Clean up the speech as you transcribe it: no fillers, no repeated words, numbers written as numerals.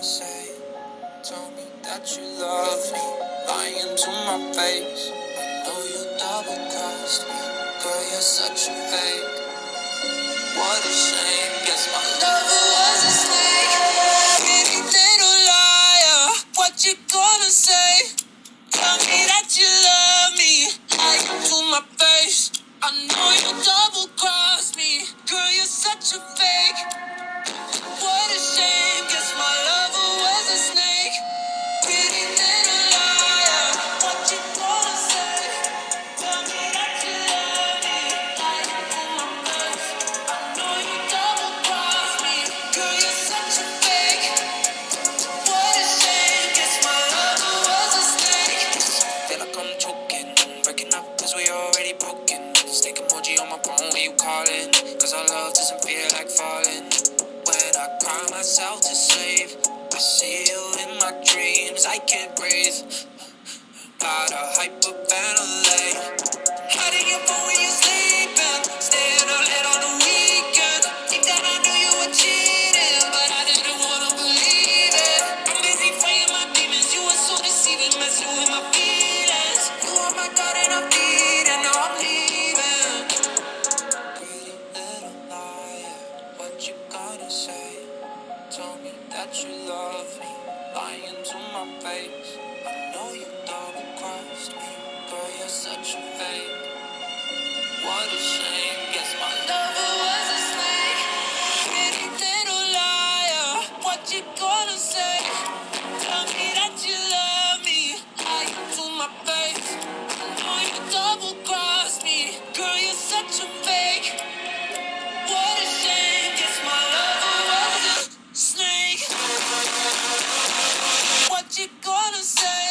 say? Tell me that you love me, lying to my face. I know you double crossed me, girl, you're such a fake. What a shame, guess my lover was a snake. Pretty little liar, what you gonna say? Tell me that you love me, lying to my face. I know you double crossed me, girl, you're such a fake. What a shame, guess my lover was a snake. Pretty little liar, what you gonna say? Tell me that you love me, lying to my face. I know you double crossed me, girl, you're such a fake. What a shame, guess my lover was a snake. Feel like I'm choking, breaking up cause we already broken. Snake emoji on my phone when you calling, cause our love doesn't feel like falling. When I cry myself to sleep, I see you in my dreams. I can't breathe, gotta hyperventilate. Hiding your phone when you're sleeping, staying up late on the weekend. Think that I knew you were cheating, but I didn't wanna believe it. I'm busy fighting my demons, you were so deceiving, messing with my feelings. You are my God and I'm bleeding, now I'm leaving. Pretty little liar, what you gonna say? Tell me that you love me, lying to my face. I know you double crossed me, girl, you're such a fake. What a shame, guess my lover was a snake. Pretty little liar, what you gonna say? Tell me that you love me, lying to my face. I know you double crossed me, girl, you're such a fake. What a shame, guess my lover was a snake. What you gonna say?